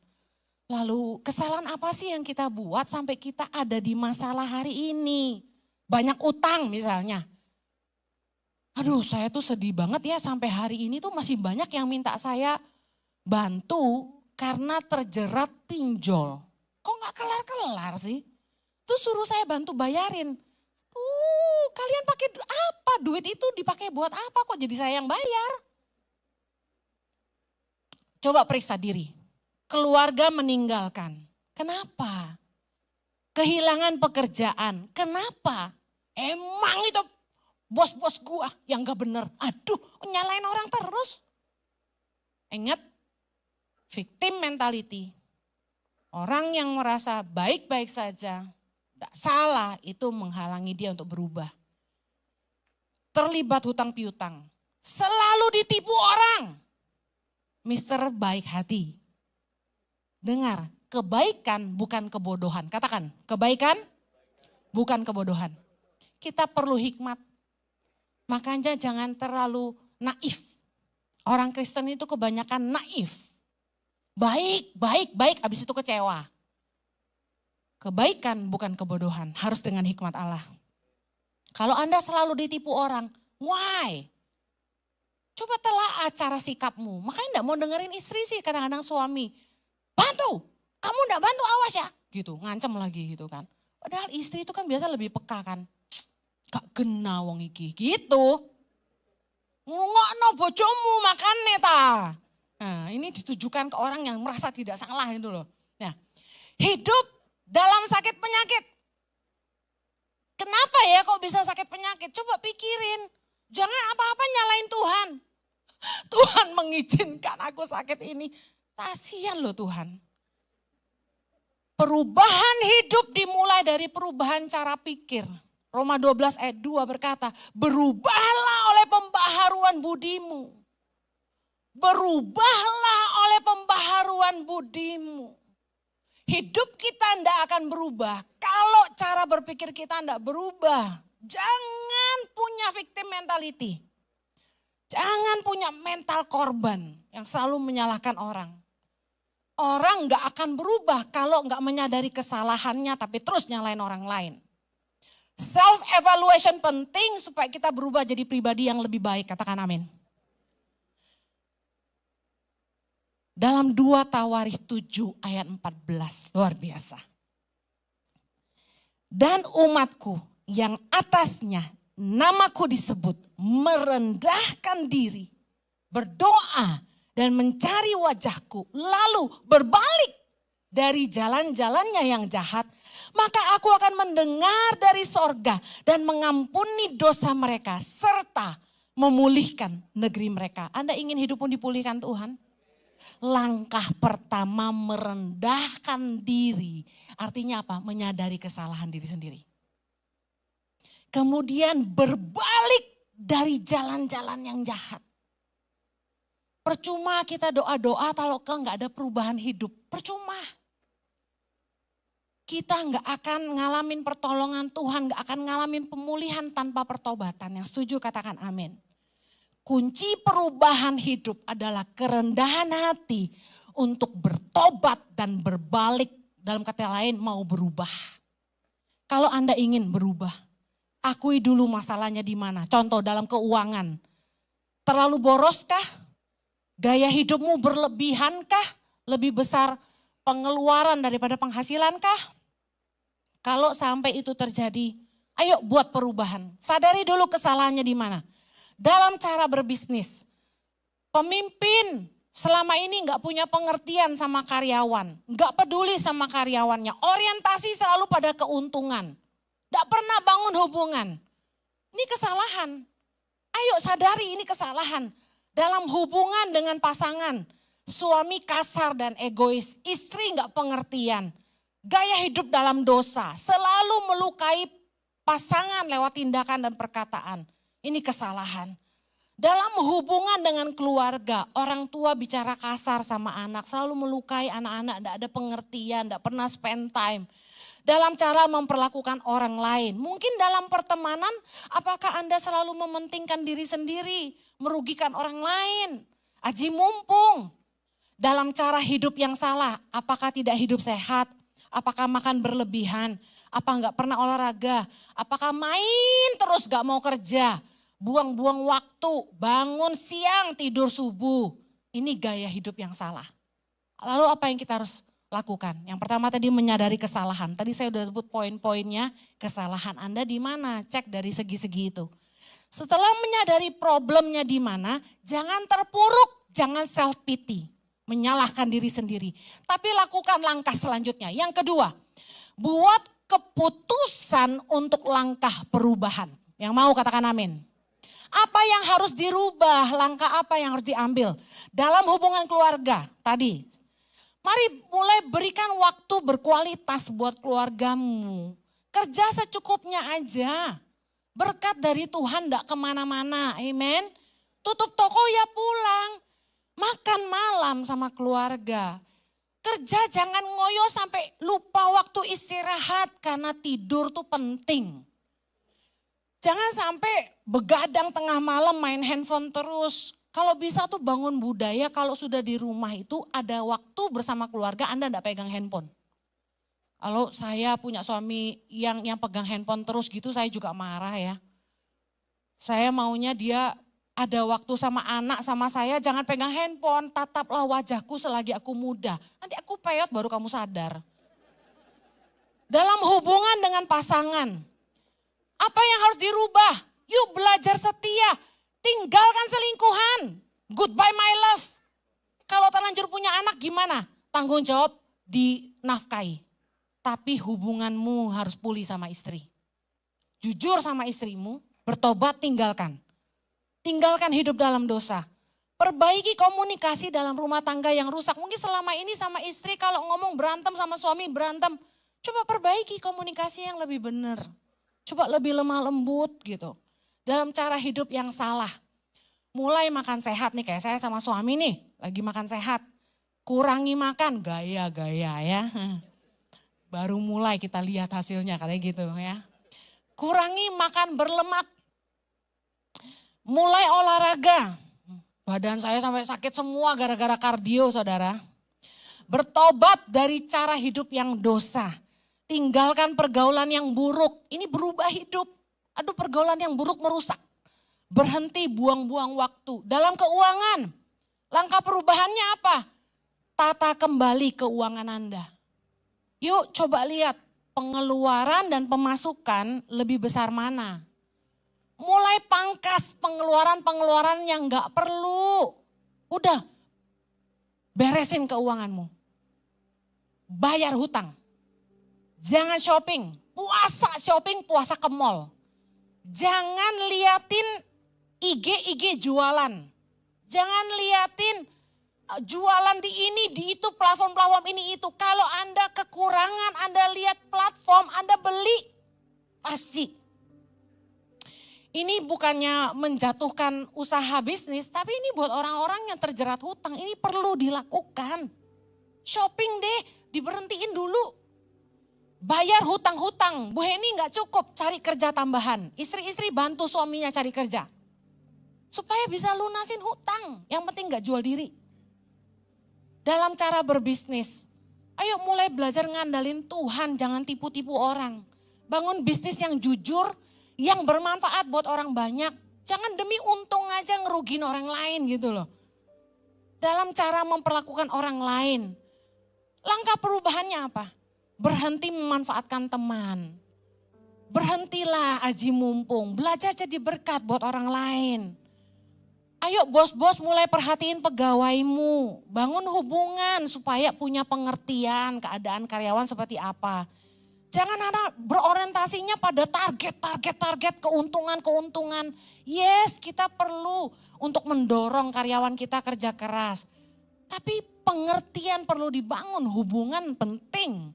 Lalu kesalahan apa sih yang kita buat sampai kita ada di masalah hari ini? Banyak utang misalnya. Aduh saya tuh sedih banget ya sampai hari ini tuh masih banyak yang minta saya bantu karena terjerat pinjol. Kok gak kelar-kelar sih? Tuh suruh saya bantu bayarin. Kalian pakai apa? Duit itu dipakai buat apa kok jadi saya yang bayar? Coba periksa diri. Keluarga meninggalkan. Kenapa? Kehilangan pekerjaan. Kenapa? Emang itu bos-bos gua yang gak bener. Aduh, nyalain orang terus. Ingat, victim mentality. Orang yang merasa baik-baik saja, tidak salah, itu menghalangi dia untuk berubah. Terlibat hutang piutang. Selalu ditipu orang. Mister baik hati. Dengar, kebaikan bukan kebodohan. Katakan, kebaikan bukan kebodohan. Kita perlu hikmat. Makanya jangan terlalu naif. Orang Kristen itu kebanyakan naif. Baik, habis itu kecewa. Kebaikan bukan kebodohan, harus dengan hikmat Allah. Kalau Anda selalu ditipu orang, why? Coba telaah cara sikapmu. Makanya enggak mau dengerin istri sih kadang-kadang suami. Bantu, kamu enggak bantu awas ya. Gitu, ngancem lagi gitu kan. Padahal istri itu kan biasa lebih peka kan. Gak kena wong iki, gitu. Ngungokno bojomu makane ta. Nah ini ditujukan ke orang yang merasa tidak salah itu loh. Nah, hidup dalam sakit penyakit. Kenapa ya kok bisa sakit penyakit? Coba pikirin. Jangan apa-apa nyalain Tuhan. Tuhan mengizinkan aku sakit ini. Kasihan loh Tuhan. Perubahan hidup dimulai dari perubahan cara pikir. Roma 12 ayat 2 berkata, berubahlah oleh pembaharuan budimu. Berubahlah oleh pembaharuan budimu. Hidup kita tidak akan berubah kalau cara berpikir kita tidak berubah. Jangan punya victim mentality. Jangan punya mental korban yang selalu menyalahkan orang. Orang gak akan berubah kalau gak menyadari kesalahannya tapi terus nyalain orang lain. Self evaluation penting supaya kita berubah jadi pribadi yang lebih baik. Katakan amin. Dalam 2 Tawarikh 7 ayat 14, luar biasa. Dan umatku yang atasnya namaku disebut merendahkan diri, berdoa dan mencari wajahku, lalu berbalik dari jalan-jalannya yang jahat, maka aku akan mendengar dari sorga dan mengampuni dosa mereka serta memulihkan negeri mereka. Anda ingin hidupmu dipulihkan Tuhan? Langkah pertama merendahkan diri. Artinya apa? Menyadari kesalahan diri sendiri. Kemudian berbalik dari jalan-jalan yang jahat. Percuma kita doa-doa kalau nggak ada perubahan hidup. Percuma. Kita nggak akan ngalamin pertolongan Tuhan, nggak akan ngalamin pemulihan tanpa pertobatan. Yang setuju katakan amin. Kunci perubahan hidup adalah kerendahan hati untuk bertobat dan berbalik, dalam kata lain mau berubah. Kalau Anda ingin berubah, akui dulu masalahnya di mana. Contoh dalam keuangan. Terlalu boroskah? Gaya hidupmu berlebihankah? Lebih besar pengeluaran daripada penghasilankah? Kalau sampai itu terjadi, ayo buat perubahan. Sadari dulu kesalahannya di mana. Dalam cara berbisnis, pemimpin Selama ini nggak punya pengertian sama karyawan, nggak peduli sama karyawannya, orientasi selalu pada keuntungan, nggak pernah bangun hubungan. Ini kesalahan. Ayo sadari ini kesalahan. Dalam hubungan dengan pasangan, suami kasar dan egois, istri nggak pengertian, gaya hidup dalam dosa, selalu melukai pasangan lewat tindakan dan perkataan. Ini kesalahan. Dalam hubungan dengan keluarga, orang tua bicara kasar sama anak, selalu melukai anak-anak, tidak ada pengertian, tidak pernah spend time. Dalam cara memperlakukan orang lain, mungkin dalam pertemanan, apakah Anda selalu mementingkan diri sendiri, merugikan orang lain, aji mumpung. Dalam cara hidup yang salah, apakah tidak hidup sehat, apakah makan berlebihan, apa enggak pernah olahraga, apakah main terus gak mau kerja, buang-buang waktu, bangun siang, tidur subuh. Ini gaya hidup yang salah. Lalu apa yang kita harus lakukan? Yang pertama tadi menyadari kesalahan. Tadi saya sudah sebut poin-poinnya, kesalahan Anda di mana? Cek dari segi-segi itu. Setelah menyadari problemnya di mana, jangan terpuruk, jangan self pity, menyalahkan diri sendiri. Tapi lakukan langkah selanjutnya. Yang kedua, buat keputusan untuk langkah perubahan. Yang mau katakan amin. Apa yang harus dirubah, langkah apa yang harus diambil dalam hubungan keluarga tadi. Mari mulai berikan waktu berkualitas buat keluargamu. Kerja secukupnya aja. Berkat dari Tuhan tidak kemana-mana, amen. Tutup toko ya pulang. Makan malam sama keluarga. Kerja jangan ngoyo sampai lupa waktu istirahat karena tidur tuh penting. Jangan sampai begadang tengah malam main handphone terus. Kalau bisa tuh bangun budaya kalau sudah di rumah itu ada waktu bersama keluarga Anda enggak pegang handphone. Kalau saya punya suami yang pegang handphone terus gitu saya juga marah ya. Saya maunya dia ada waktu sama anak sama saya jangan pegang handphone. Tataplah wajahku selagi aku muda. Nanti aku peyot baru kamu sadar. Dalam hubungan dengan pasangan. Apa yang harus dirubah? Yuk belajar setia. Tinggalkan selingkuhan. Goodbye my love. Kalau terlanjur punya anak gimana? Tanggung jawab dinafkahi. Tapi hubunganmu harus pulih sama istri. Jujur sama istrimu, bertobat tinggalkan. Tinggalkan hidup dalam dosa. Perbaiki komunikasi dalam rumah tangga yang rusak. Mungkin selama ini sama istri kalau ngomong berantem sama suami berantem. Coba perbaiki komunikasi yang lebih benar. Coba lebih lemah lembut gitu. Dalam cara hidup yang salah. Mulai makan sehat nih kayak saya sama suami nih. Lagi makan sehat. Kurangi makan gaya-gaya ya. Baru mulai kita lihat hasilnya kayak gitu ya. Kurangi makan berlemak. Mulai olahraga. Badan saya sampai sakit semua gara-gara kardio saudara. Bertobat dari cara hidup yang dosa. Tinggalkan pergaulan yang buruk. Ini berubah hidup. Aduh pergaulan yang buruk merusak. Berhenti buang-buang waktu. Dalam keuangan. Langkah perubahannya apa? Tata kembali keuangan Anda. Yuk coba lihat pengeluaran dan pemasukan lebih besar mana. Mulai pangkas pengeluaran-pengeluaran yang gak perlu. Udah beresin keuanganmu. Bayar hutang. Jangan shopping, puasa ke mall. Jangan liatin IG jualan. Jangan liatin jualan di ini, di itu, platform-platform ini itu. Kalau Anda kekurangan, Anda lihat platform, Anda beli. Pasti. Ini bukannya menjatuhkan usaha bisnis, tapi ini buat orang-orang yang terjerat hutang. Ini perlu dilakukan. Shopping deh, diberhentiin dulu. Bayar hutang-hutang, Bu Heni gak cukup cari kerja tambahan. Istri-istri bantu suaminya cari kerja. Supaya bisa lunasin hutang, yang penting gak jual diri. Dalam cara berbisnis, ayo mulai belajar ngandalin Tuhan, jangan tipu-tipu orang. Bangun bisnis yang jujur, yang bermanfaat buat orang banyak. Jangan demi untung aja ngerugin orang lain gitu loh. Dalam cara memperlakukan orang lain. Langkah perubahannya apa? Berhenti memanfaatkan teman. Berhentilah aji mumpung, belajar jadi berkat buat orang lain. Ayo bos-bos mulai perhatiin pegawaimu. Bangun hubungan supaya punya pengertian keadaan karyawan seperti apa. Jangan hanya berorientasinya pada target, keuntungan. Yes, kita perlu untuk mendorong karyawan kita kerja keras. Tapi pengertian perlu dibangun, hubungan penting.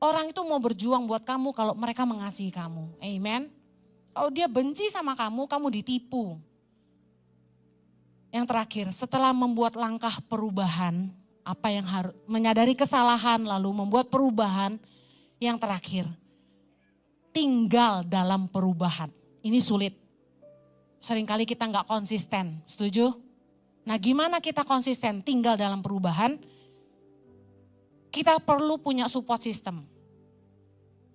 Orang itu mau berjuang buat kamu kalau mereka mengasihi kamu. Amen. Kalau dia benci sama kamu, kamu ditipu. Yang terakhir, setelah membuat langkah perubahan, apa yang harus menyadari kesalahan lalu membuat perubahan, yang terakhir, tinggal dalam perubahan. Ini sulit. Seringkali kita nggak konsisten, setuju? Nah, gimana kita konsisten tinggal dalam perubahan? Kita perlu punya support system.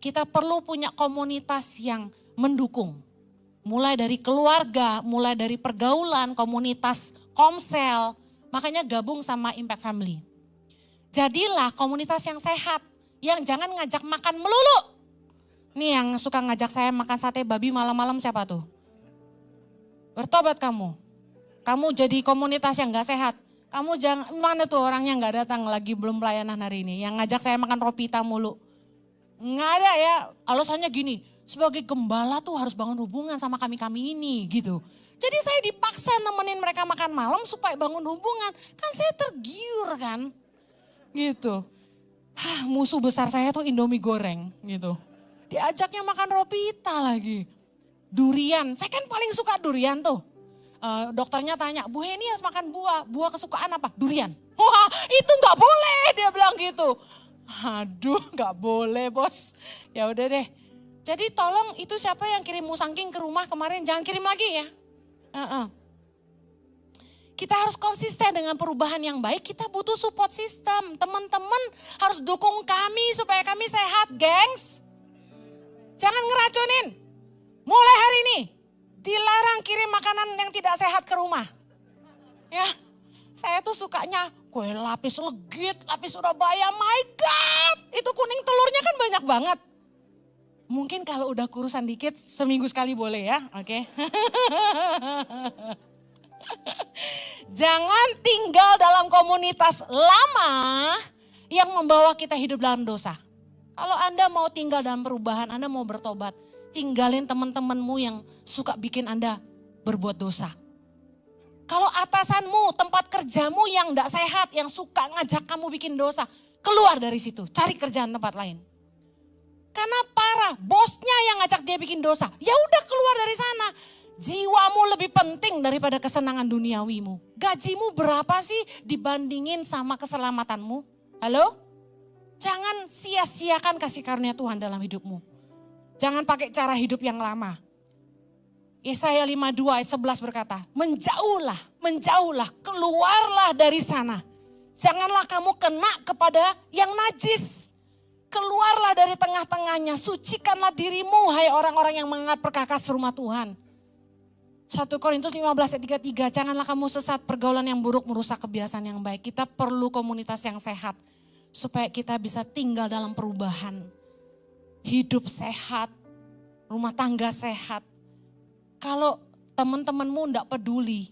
Kita perlu punya komunitas yang mendukung. Mulai dari keluarga, mulai dari pergaulan, komunitas komsel, makanya gabung sama Impact Family. Jadilah komunitas yang sehat, yang jangan ngajak makan melulu. Nih yang suka ngajak saya makan sate babi malam-malam siapa tuh? Bertobat kamu. Kamu jadi komunitas yang gak sehat. Kamu jangan, mana tuh orangnya gak datang lagi belum pelayanan hari ini. Yang ngajak saya makan ropita mulu. Nggak ada ya, alasannya gini. Sebagai gembala tuh harus bangun hubungan sama kami-kami ini gitu. Jadi saya dipaksa nemenin mereka makan malam supaya bangun hubungan. Kan saya tergiur kan gitu. Musuh besar saya tuh Indomie goreng gitu. Diajaknya makan ropita lagi. Durian, saya kan paling suka durian tuh. Dokternya tanya, Bu Heni harus makan buah. Buah kesukaan apa? Durian. Wah itu gak boleh dia bilang gitu. Aduh gak boleh bos. Ya udah deh. Jadi tolong itu siapa yang kirim musangking ke rumah kemarin jangan kirim lagi ya. Kita harus konsisten dengan perubahan yang baik, kita butuh support system. Teman-teman harus dukung kami supaya kami sehat, gengs. Jangan ngeracunin. Mulai hari ini dilarang kirim makanan yang tidak sehat ke rumah. Ya, saya tuh sukanya kue lapis legit, lapis Surabaya, my God. Itu kuning telurnya kan banyak banget. Mungkin kalau udah kurusan dikit seminggu sekali boleh ya, oke. Jangan tinggal dalam komunitas lama yang membawa kita hidup dalam dosa. Kalau Anda mau tinggal dalam perubahan, Anda mau bertobat, tinggalin teman-temanmu yang suka bikin Anda berbuat dosa. Kalau atasanmu, tempat kerjamu yang gak sehat, yang suka ngajak kamu bikin dosa, keluar dari situ, cari kerjaan tempat lain. Karena parah, bosnya yang ngajak dia bikin dosa. Ya udah keluar dari sana. Jiwamu lebih penting daripada kesenangan duniawimu. Gajimu berapa sih dibandingin sama keselamatanmu? Halo? Jangan sia-siakan kasih karunia Tuhan dalam hidupmu. Jangan pakai cara hidup yang lama. Yesaya 52 ayat 11 berkata, menjauhlah, keluarlah dari sana. Janganlah kamu kena kepada yang najis. Keluarlah dari tengah-tengahnya, sucikanlah dirimu hai orang-orang yang menganggap perkakas rumah Tuhan. 1 Korintus 15 ayat 33, janganlah kamu sesat, pergaulan yang buruk merusak kebiasaan yang baik. Kita perlu komunitas yang sehat supaya kita bisa tinggal dalam perubahan. Hidup sehat, rumah tangga sehat. Kalau teman-temanmu enggak peduli,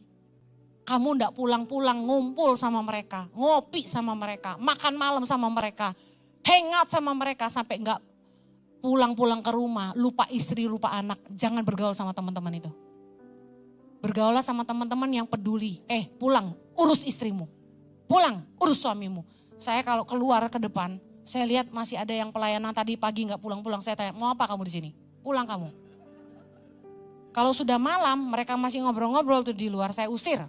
kamu enggak pulang-pulang ngumpul sama mereka, ngopi sama mereka, makan malam sama mereka, hangout sama mereka sampai enggak pulang-pulang ke rumah, lupa istri, lupa anak. Jangan bergaul sama teman-teman itu. Bergaulah sama teman-teman yang peduli. Pulang, urus istrimu. Pulang, urus suamimu. Saya kalau keluar ke depan, saya lihat masih ada yang pelayanan tadi pagi enggak pulang-pulang. Saya tanya, mau apa kamu di sini? Pulang kamu. Kalau sudah malam, mereka masih ngobrol-ngobrol tuh di luar, saya usir.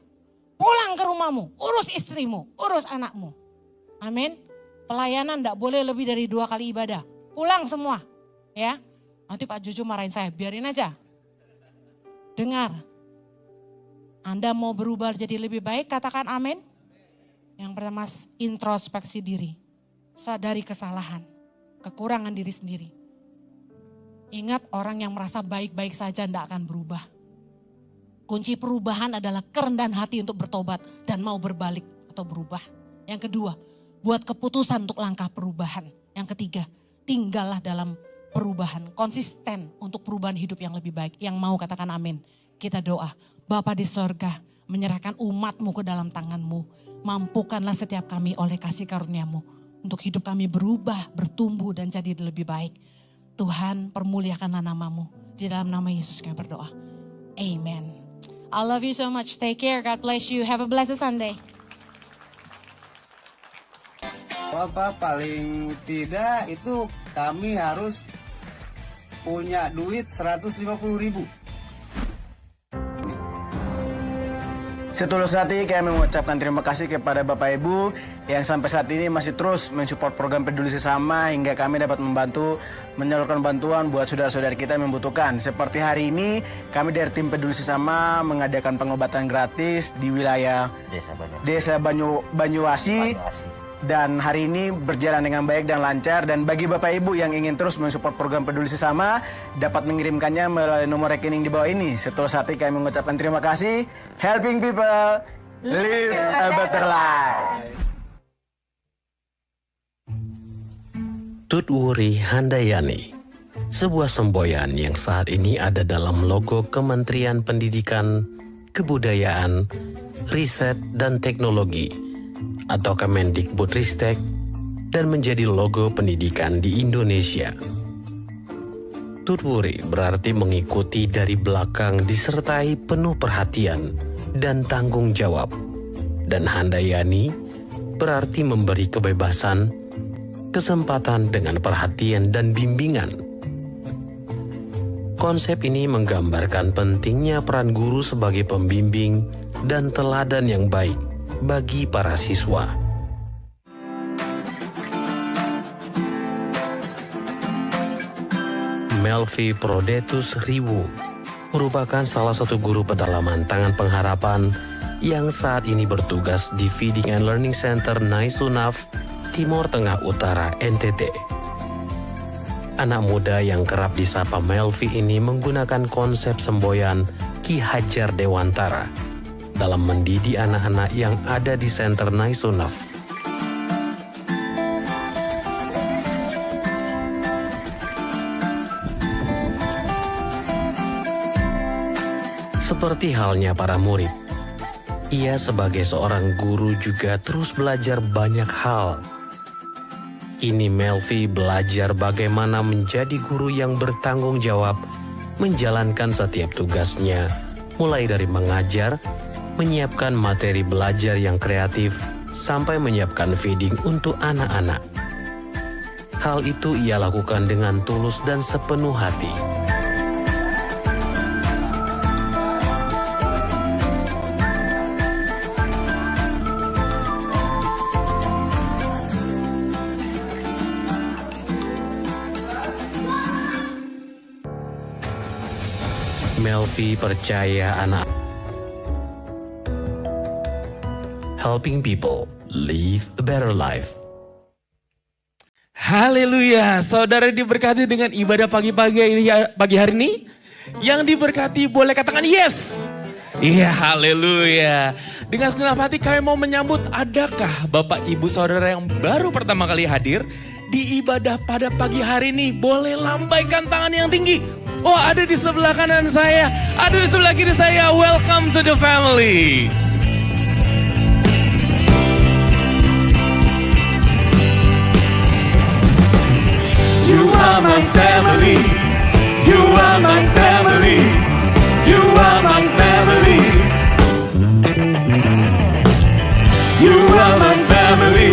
Pulang ke rumahmu, urus istrimu, urus anakmu. Amin. Pelayanan enggak boleh lebih dari 2 kali ibadah. Pulang semua. Ya, nanti Pak Jojo marahin saya, biarin aja. Dengar. Anda mau berubah jadi lebih baik, katakan amin. Yang pertama, introspeksi diri. Sadari kesalahan, kekurangan diri sendiri. Ingat orang yang merasa baik-baik saja tidak akan berubah. Kunci perubahan adalah kerendahan hati untuk bertobat dan mau berbalik atau berubah. Yang kedua, buat keputusan untuk langkah perubahan. Yang ketiga, tinggallah dalam perubahan. Konsisten untuk perubahan hidup yang lebih baik. Yang mau katakan amin. Kita doa. Bapa di sorga, menyerahkan umat-Mu ke dalam tangan-Mu. Mampukanlah setiap kami oleh kasih karunia-Mu untuk hidup kami berubah, bertumbuh dan jadi lebih baik. Tuhan, permuliakanlah nama-Mu. Di dalam nama Yesus kami berdoa. Amen. I love you so much. Take care. God bless you. Have a blessed Sunday. Bapak, paling tidak itu kami harus punya duit 150.000. Setulus hati kami mengucapkan terima kasih kepada Bapak Ibu yang sampai saat ini masih terus mensupport program Peduli Sesama hingga kami dapat membantu menyalurkan bantuan buat saudara-saudara kita yang membutuhkan. Seperti hari ini kami dari tim Peduli Sesama mengadakan pengobatan gratis di wilayah Desa Banyuwasi. Dan hari ini berjalan dengan baik dan lancar. Dan bagi Bapak Ibu yang ingin terus mensupport program Peduli Sesama, dapat mengirimkannya melalui nomor rekening di bawah ini. Setulus hati kami mengucapkan terima kasih. Helping people, live a better life. Tutwuri Handayani, sebuah semboyan yang saat ini ada dalam logo Kementerian Pendidikan, Kebudayaan, Riset, dan Teknologi atau Kemendikbudristek dan menjadi logo pendidikan di Indonesia. Tutwuri berarti mengikuti dari belakang disertai penuh perhatian dan tanggung jawab. Dan Handayani berarti memberi kebebasan, kesempatan dengan perhatian dan bimbingan. Konsep ini menggambarkan pentingnya peran guru sebagai pembimbing dan teladan yang baik bagi para siswa. Melvi Prodetus Riwu merupakan salah satu guru pedalaman Tangan Pengharapan yang saat ini bertugas di Feeding and Learning Center Naisunaf, Timur Tengah Utara, NTT. Anak muda yang kerap disapa Melvi ini menggunakan konsep semboyan Ki Hajar Dewantara dalam mendidik anak-anak yang ada di Center Naisunaf. Seperti halnya para murid, ia sebagai seorang guru juga terus belajar banyak hal. Kini Melvi belajar bagaimana menjadi guru yang bertanggung jawab, menjalankan setiap tugasnya, mulai dari mengajar, menyiapkan materi belajar yang kreatif, sampai menyiapkan feeding untuk anak-anak. Hal itu ia lakukan dengan tulus dan sepenuh hati. Melvi percaya anak helping people live a better life. Haleluya, saudara diberkati dengan ibadah pagi hari ini. Yang diberkati boleh katakan yes. Iya, haleluya. Dengan segenap hati kami mau menyambut, adakah Bapak Ibu Saudara yang baru pertama kali hadir di ibadah pada pagi hari ini? Boleh lambaikan tangan yang tinggi. Oh, ada di sebelah kanan saya, ada di sebelah kiri saya. Welcome to the family. You are my family. You are my family. You are my family. You are my family.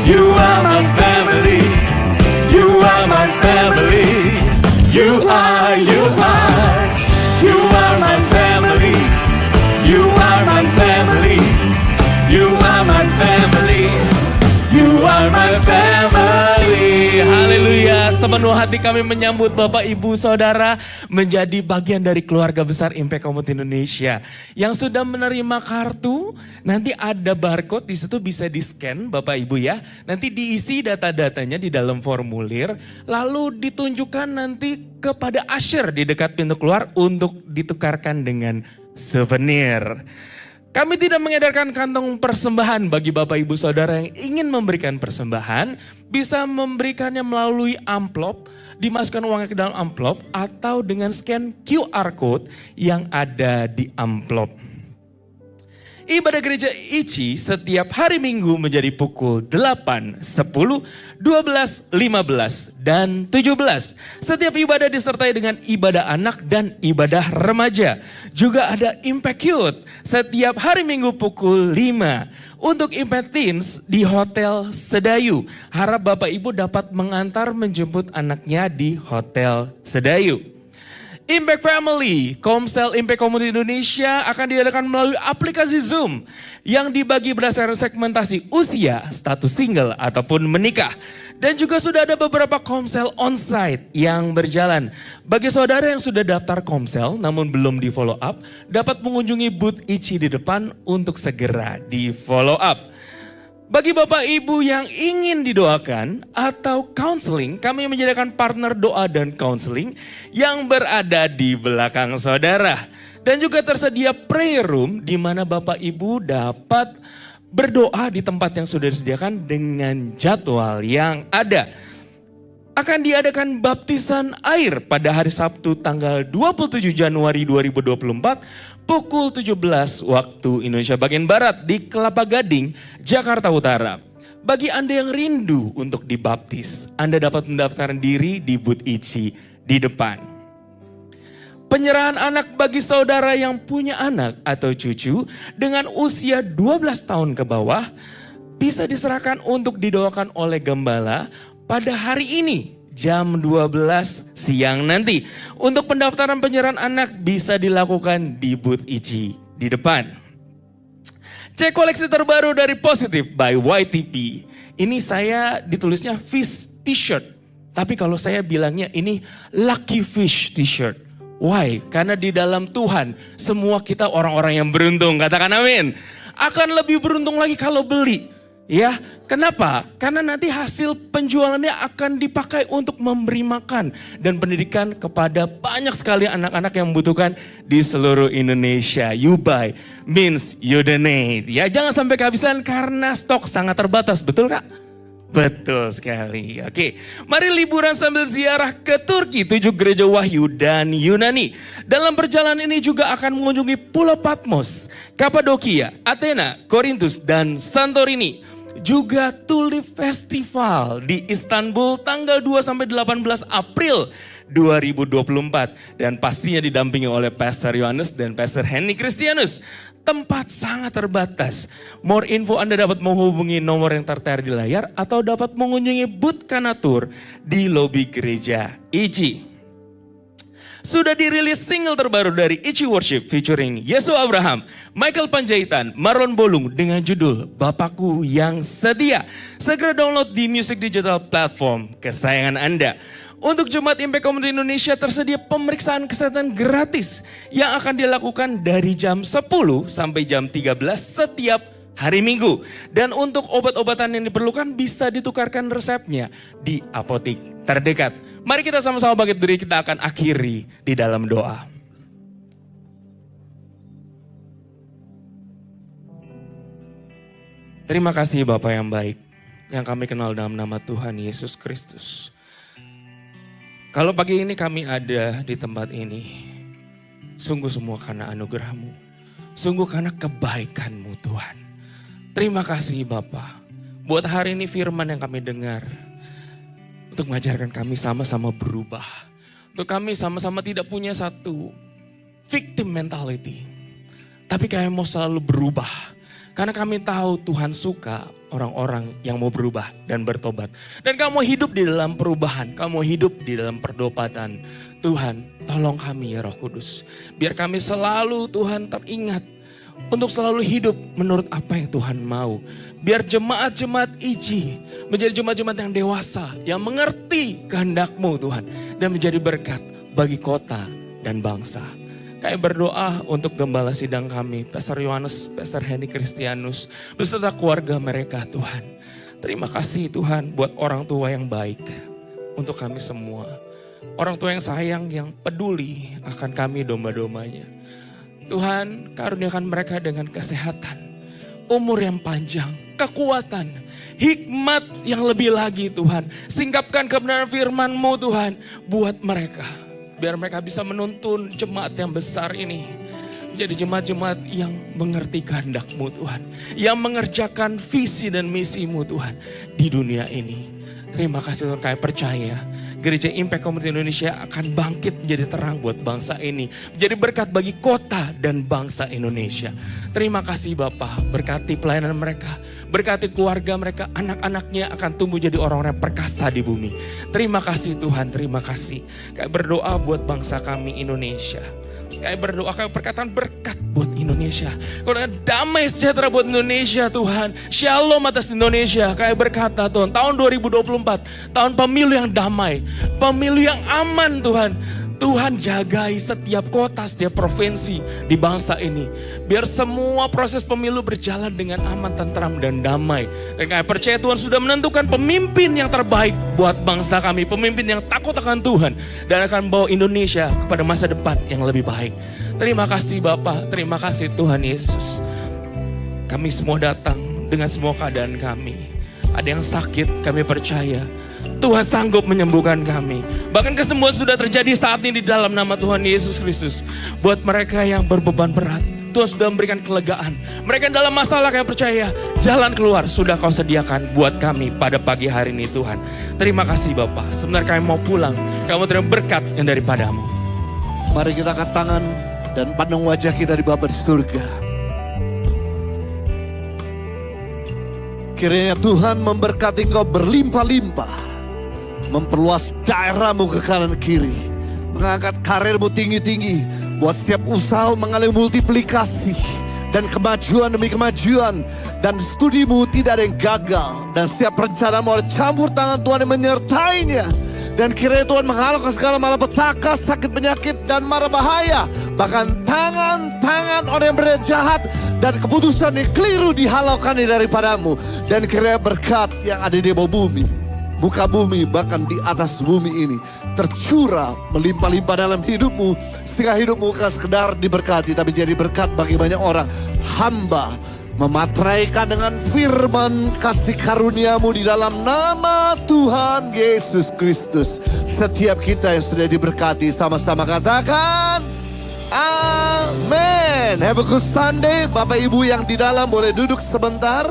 You are my family. You are my family. You are my family. You are my family. You are my family. You are my family. Haleluya. Sepenuh hati kami menyambut Bapak Ibu Saudara menjadi bagian dari keluarga besar Impact Community Indonesia. Yang sudah menerima kartu, nanti ada barcode di situ bisa di-scan Bapak Ibu ya. Nanti diisi data-datanya di dalam formulir, lalu ditunjukkan nanti kepada usher di dekat pintu keluar untuk ditukarkan dengan souvenir. Kami tidak mengedarkan kantong persembahan. Bagi Bapak Ibu Saudara yang ingin memberikan persembahan, bisa memberikannya melalui amplop, dimasukkan uangnya ke dalam amplop, atau dengan scan QR code yang ada di amplop. Ibadah gereja ICI setiap hari Minggu menjadi pukul 8, 10, 12, 15, dan 17. Setiap ibadah disertai dengan ibadah anak dan ibadah remaja. Juga ada Impact Youth setiap hari Minggu pukul 5. Untuk Impact Teens di Hotel Sedayu. Harap Bapak Ibu dapat mengantar menjemput anaknya di Hotel Sedayu. Impact Family, Komsel Impact Community Indonesia akan diadakan melalui aplikasi Zoom yang dibagi berdasarkan segmentasi usia, status single ataupun menikah. Dan juga sudah ada beberapa Komsel onsite yang berjalan. Bagi saudara yang sudah daftar Komsel namun belum di follow up, dapat mengunjungi booth ICI di depan untuk segera di follow up. Bagi Bapak Ibu yang ingin didoakan atau counseling, kami menyediakan partner doa dan counseling yang berada di belakang saudara. Dan juga tersedia prayer room di mana Bapak Ibu dapat berdoa di tempat yang sudah disediakan dengan jadwal yang ada. Akan diadakan baptisan air pada hari Sabtu tanggal 27 Januari 2024 pukul 17 waktu Indonesia bagian Barat di Kelapa Gading, Jakarta Utara. Bagi Anda yang rindu untuk dibaptis, Anda dapat mendaftarkan diri di booth ICI di depan. Penyerahan anak bagi saudara yang punya anak atau cucu dengan usia 12 tahun ke bawah bisa diserahkan untuk didoakan oleh gembala pada hari ini jam 12 siang nanti. Untuk pendaftaran penyerahan anak bisa dilakukan di booth ICI di depan. Cek koleksi terbaru dari Positive by YTP. Ini saya ditulisnya Fish T-shirt. Tapi kalau saya bilangnya ini Lucky Fish T-shirt. Why? Karena di dalam Tuhan semua kita orang-orang yang beruntung. Katakan amin. Akan lebih beruntung lagi kalau beli. Ya, kenapa? Karena nanti hasil penjualannya akan dipakai untuk memberi makan dan pendidikan kepada banyak sekali anak-anak yang membutuhkan di seluruh Indonesia. You buy means you donate. Ya, jangan sampai kehabisan karena stok sangat terbatas, betul Kak? Betul sekali. Oke, mari liburan sambil ziarah ke Turki, 7 gereja Wahyu dan Yunani. Dalam perjalanan ini juga akan mengunjungi Pulau Patmos, Kapadokia, Athena, Korintus, dan Santorini. Juga Tulip Festival di Istanbul tanggal 2-18 April 2024. Dan pastinya didampingi oleh Pastor Yohanes dan Pastor Henny Christianus. Tempat sangat terbatas. More info Anda dapat menghubungi nomor yang tertera di layar atau dapat mengunjungi booth Kanatur di lobi gereja ICI. Sudah dirilis single terbaru dari ICI Worship featuring Yesu Abraham, Michael Panjaitan, Marlon Bolung dengan judul Bapakku yang Setia. Segera download di music digital platform kesayangan Anda. Untuk Jemaat Impact Community Indonesia tersedia pemeriksaan kesehatan gratis yang akan dilakukan dari jam 10 sampai jam 13 setiap hari Minggu. Dan untuk obat-obatan yang diperlukan bisa ditukarkan resepnya di apotik terdekat. Mari kita sama-sama bangkit diri, kita akan akhiri di dalam doa. Terima kasih Bapak yang baik, yang kami kenal dalam nama Tuhan Yesus Kristus. Kalau pagi ini kami ada di tempat ini, sungguh semua karena anugerah-Mu, sungguh karena kebaikan-Mu Tuhan. Terima kasih Bapa, buat hari ini firman yang kami dengar, untuk mengajarkan kami sama-sama berubah. Untuk kami sama-sama tidak punya satu victim mentality, tapi kami mau selalu berubah. Karena kami tahu Tuhan suka orang-orang yang mau berubah dan bertobat. Dan kamu hidup di dalam perubahan, kamu hidup di dalam perdobatan. Tuhan, tolong kami ya Roh Kudus. Biar kami selalu Tuhan teringat untuk selalu hidup menurut apa yang Tuhan mau. Biar jemaat-jemaat ICI menjadi jemaat-jemaat yang dewasa, yang mengerti kehendak-Mu Tuhan. Dan menjadi berkat bagi kota dan bangsa. Kami berdoa untuk gembala sidang kami, Pastor Yohanes, Pastor Henny Christianus, beserta keluarga mereka Tuhan. Terima kasih Tuhan buat orang tua yang baik untuk kami semua. Orang tua yang sayang, yang peduli akan kami domba-dombanya. Tuhan, karuniakan mereka dengan kesehatan, umur yang panjang, kekuatan, hikmat yang lebih lagi Tuhan. Singkapkan kebenaran firman-Mu Tuhan buat mereka. Biar mereka bisa menuntun jemaat yang besar ini. Jadi jemaat-jemaat yang mengerti kehendak-Mu Tuhan. Yang mengerjakan visi dan misi-Mu Tuhan di dunia ini. Terima kasih Tuhan, kami percaya Gereja Impact Community Indonesia akan bangkit menjadi terang buat bangsa ini. Menjadi berkat bagi kota dan bangsa Indonesia. Terima kasih Bapa, berkati pelayanan mereka. Berkati keluarga mereka, anak-anaknya akan tumbuh jadi orang-orang perkasa di bumi. Terima kasih Tuhan, terima kasih. Kami berdoa buat bangsa kami Indonesia. Kami berdoa, kami perkataan berkat buat Indonesia. Karena damai sejahtera buat Indonesia Tuhan. Shalom atas Indonesia. Kami berkata Tuhan, tahun 2024, tahun pemilu yang damai. Pemilu yang aman Tuhan. Tuhan jagai setiap kota, setiap provinsi di bangsa ini. Biar semua proses pemilu berjalan dengan aman, tentram, dan damai. Dan kami percaya Tuhan sudah menentukan pemimpin yang terbaik buat bangsa kami. Pemimpin yang takut akan Tuhan. Dan akan membawa Indonesia kepada masa depan yang lebih baik. Terima kasih Bapa, terima kasih Tuhan Yesus. Kami semua datang dengan semua keadaan kami. Ada yang sakit, kami percaya Tuhan sanggup menyembuhkan kami. Bahkan kesembuhan sudah terjadi saat ini di dalam nama Tuhan Yesus Kristus. Buat mereka yang berbeban berat, Tuhan sudah memberikan kelegaan. Mereka yang dalam masalah, kami percaya jalan keluar sudah Kau sediakan buat kami pada pagi hari ini Tuhan. Terima kasih Bapa. Sebenarnya kami mau pulang, kami mau terima berkat yang daripada-Mu. Mari kita angkat tangan dan pandang wajah kita di Bapa di surga. Kiranya Tuhan memberkati engkau berlimpah-limpah. Memperluas daerahmu ke kanan kiri. Mengangkat karirmu tinggi-tinggi. Buat setiap usaha mengalami multiplikasi. Dan kemajuan demi kemajuan. Dan studimu tidak ada yang gagal. Dan setiap rencanamu ada campur tangan Tuhan yang menyertainya. Dan kiranya Tuhan menghalau segala malapetaka, sakit penyakit dan mara bahaya. Bahkan tangan-tangan orang yang berniat jahat dan keputusan yang keliru dihalaukan daripadamu. Dan kiranya berkat yang ada di bawah bumi, muka bumi, bahkan di atas bumi ini tercurah melimpah-limpah dalam hidupmu. Sehingga hidupmu bukan sekedar diberkati, tapi jadi berkat bagi banyak orang. Hamba memateraikan dengan firman kasih karuniamu di dalam nama Tuhan Yesus Kristus. Setiap kita yang sudah diberkati, sama-sama katakan amin. Have a good Sunday. Bapak Ibu yang di dalam boleh duduk sebentar.